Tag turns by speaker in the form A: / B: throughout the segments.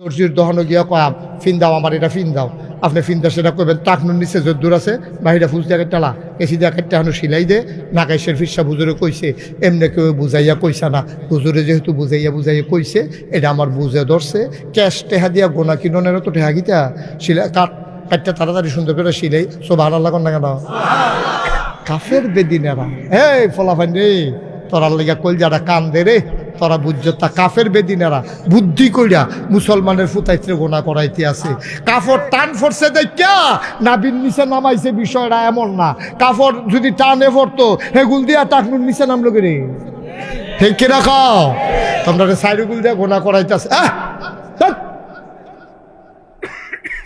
A: দর্জির দহন গিয়া কয়াম ফিন দাও, আমার এটা ফিন দাও। আপনি ফিন দা সেটা করবেন, টাকনুর নিচে যদ্দূর আছে বাহিরা ফুস দিয়ে টালা এসি দিয়ে একটা হানো সিলাই দে। নাকাইশের ফিরসা হুজুরে কইছে, এমনি কেউ বুঝাইয়া কইসা না, হুজুরে যেহেতু বুঝাইয়া কইছে, এটা আমার বুঝে ধরছে। ক্যাশ টেহা দিয়া গোনা কিননের তো টেহা গিতা সিলাই কাটটা তাড়াতাড়ি সুন্দর করে সিলাই সব ভালো লাগান না কেন কাফের বেদিনেরা। এই ফলাফান রে, তোরার লেগা কইল যারা কান দে রে, তোরা বুঝছ তা কাফের বেদিনেরা বুদ্ধি কইরা মুসলমানের ফুতাইত্রে গোনা করাইতে আছে। কাফর টান ফরছে দেখা নাবির নিচে নামাইছে, বিষয়টা এমন না। কাফর যদি টানে পড়তো হেগুল দিয়া টাকনুর নিচে নামলো কে রে, ঠিক কিনা খাও? তোমরা সাইডুগুল দিয়া গোনা করাইতে আছে,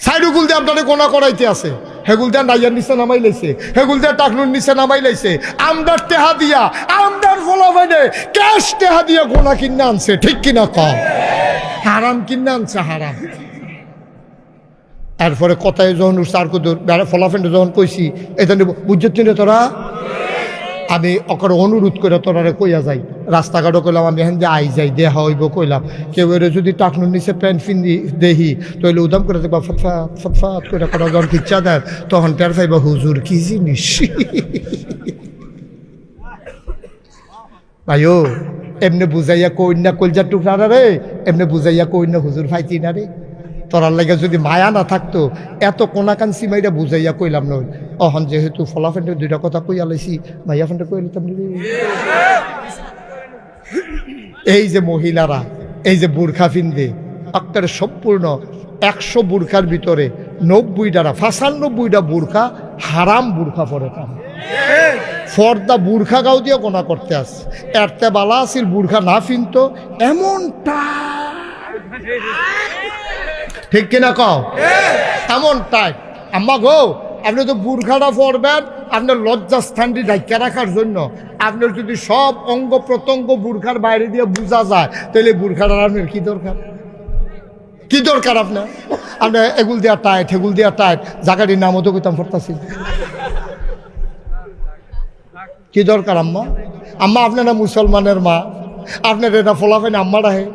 A: সাইডুগুল দিয়ে আপনাদের গোনা করাইতে আছে। হেগুল দিয়া নাইয়ার নিচে নামাই লাইছে, হেগুল দিয়া টাকনুর নিচে নামাই লাইছে। আমদার টেহা দিয়া, আমদার ফলাফাইনে ক্যাশ টেহা দিয়া গোনা কিনে আনছে, ঠিক কিনা কম? হারাম কিনে আনছে, হারাম। এরপরে কথায় যখন উঠছে আর কত ফলাফেন্ডে যখন কইছি এটা বুঝছিস না তোরা, আমি ওকে অনুরোধ করে তোরারে কইয়া যাই। রাস্তাঘাটও কইলাম আমি এখান দিয়ে আই যাই, দেহা হইব কইলাম। কেউ এর যদি টাকনুর নিচে প্যান্ট ফিন্দি দেহি তইলে উদাম করে দেখবা ফটফাট ফটফাট করে করা যখন খিচ্ছা দেয় তখন টের পাইবা হুজুর কি জিনিস। ভাইও এমনি বুঝাইয়া কই না কলজার টুকরা রে, এমনি বুঝাইয়া কই না হুজুর ফাইতি না রে। তোরার লাগে যদি মায়া না থাকতো এত কোনাকান সিমাইটা বুঝাইয়া কইলাম নয়। অহন যেহেতু ফলাফেন্ডে দুইটা কথা কইয়া লাইছি, মাইয়া ফেন্ডে কই লিতাম। এই যে মহিলারা এই যে বুরখা ফিন্দে আক্তার সম্পূর্ণ 100 বুরখার ভিতরে 90টা 95টা বুরখা হারাম বুরখা পরে। তার ফর্দা বুরখা গাও দিয়ে গোনা করতে আসে। এরতে বালা আসিল বুরখা না ফিনতো এমনটা, ঠিক কিনা কও? এমন টাইট। আম্মা গো, আপনি তো বুরখাটা পরবেন আপনার লজ্জাস্থানটি ঢাকা রাখার জন্য। আপনার যদি সব অঙ্গ প্রত্যঙ্গ বুরখার বাইরে দিয়ে বোঝা যায় তাহলে বুরখাটার আপনার কি দরকার? কি দরকার আপনার? আপনার এগুল দেওয়া টাইট, হেগুল দেওয়া টাইট, জায়গাটির নামও তো কইতাম পড়তাছি। কি দরকার আম্মা? আম্মা আপনারা মুসলমানের মা, আপনার এটা ফলাফেন আম্মা রাহে,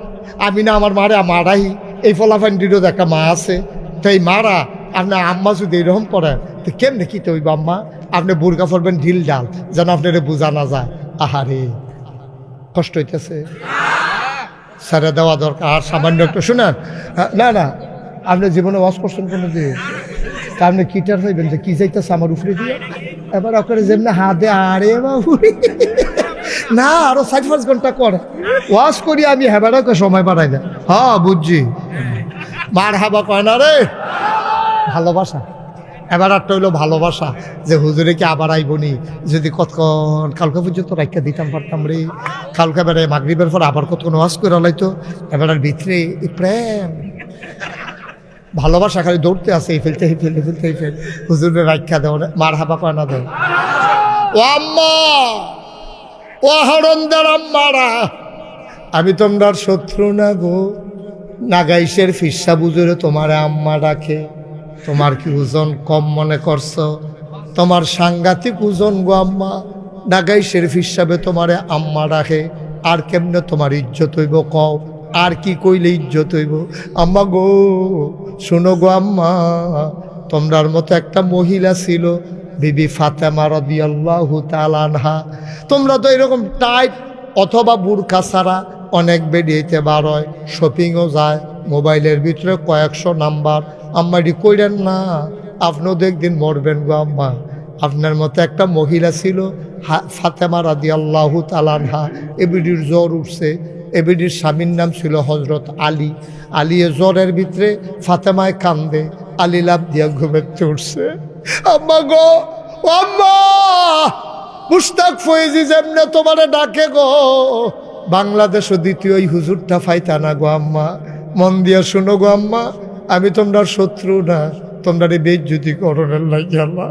A: আমি না আমার মারে আমার রাহি। এই ফলাফানটিরও একটা মা আছে, তো এই মারা আপনার আম্মা যদি এরকম পড়েন তো কেমনে কি তৈব আম্মা? আপনি বুরকা পড়বেন ঢিল ডাল যেন আপনার বোঝা না যায়। আহারে কষ্ট হইতেছে, ছেড়ে দেওয়া দরকার। আর সামান্য একটু শুনেন, না না আপনি জীবনে ওয়াশ করছেন কোনো দিয়ে তা আপনি কিটার হইবেন যে কি যাইতেছে আমার উপরে দিয়ে। এবার ওখানে যেমনি হাতে আরে বাবু না আরো 4-5 ঘন্টা করে ওয়াশ করি আমি, হেবারকে সময় বাড়াই না। হ্যাঁ বুঝছি, মার হাবা কয় না রে, ভালোবাসা। এবার একটা হইলো ভালোবাসা যে হুজুরে কি আবার আইবনি, যদি কতক্ষণ কালকে পর্যন্ত রাখা দিতাম পারতাম রে। কালকে বেড়ে মাগরিবের পর আবার কতক্ষণ ওয়াশ করে লাইতো। এবার ভিতরে প্রেম ভালোবাসা খালি দৌড়তে আছে, এই ফেলতে এই ফেলতে ফেলতে এই ফেল হুজুরে রাখা দেও, মার হাবা কয় না দেও। ও আম্মা, ও হরন্দার আম্মারা, আমি তোমার শত্রু না গো। নাগাইশের ফিরসা বুঝুরে তোমার আম্মা ডাকে। তোমার কি ওজন কম মনে করছো? তোমার সাংঘাতিক ওজন গো আম্মা। নাগাইশের ফিরসাবে তোমারে আম্মা ডাকে, আর কেমনে তোমার ইজ্জত হইব কও? আর কি কইলে ইজ্জত হইব? আম্মা গো শুনো গো আম্মা, তোমরার মতো একটা মহিলা ছিল বিবি ফাতেমা রাদিয়াল্লাহু তাআলা আনহা। তোমরা তো এরকম টাইট অথবা বুরকা ছাড়া অনেক বেরিয়েতে বার হয়, শপিংও যায়, মোবাইলের ভিতরে কয়েকশো নাম্বার। আম্মা এটি কইরেন না, আপনিও তো একদিন মরবেন গো আম্মা। আপনার মতো একটা মহিলা ছিল ফাতেমা রাদিয়াল্লাহু তাআলা আনহা। এবিডির জ্বর উঠছে, এবিডির স্বামীর নাম ছিল হজরত আলী। আলিয়ে জ্বরের ভিতরে ফাতেমায় কান্দে, আলী লাভ দিয়া ঘুমেতে উঠছে। আম্মা গো, আম্মা মুশতাক ফয়েজি যেমনে তোমারে ডাকে গো, বাংলাদেশও দ্বিতীয় এই হুজুরটা ফাইতা না গো আম্মা। মন দিয়া শুনো গো আম্মা, আমি তোমরা শত্রু না, তোমরা বেইজ্জতি করণের লাগিয়া না,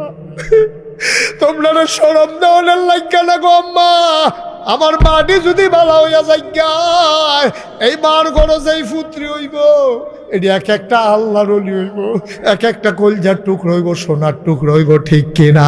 A: তোমরা শরম দেওয়ানের লাগিয়া না গো আম্মা। আমার মাটি যদি ভালো হইয়া যাই, এই মার ঘরে যেই পুত্রী হইব এটি এক একটা আল্লাহর ওলি হইব, এক একটা কলজার টুকরো হইব, সোনার টুকরো হইব, ঠিক কিনা?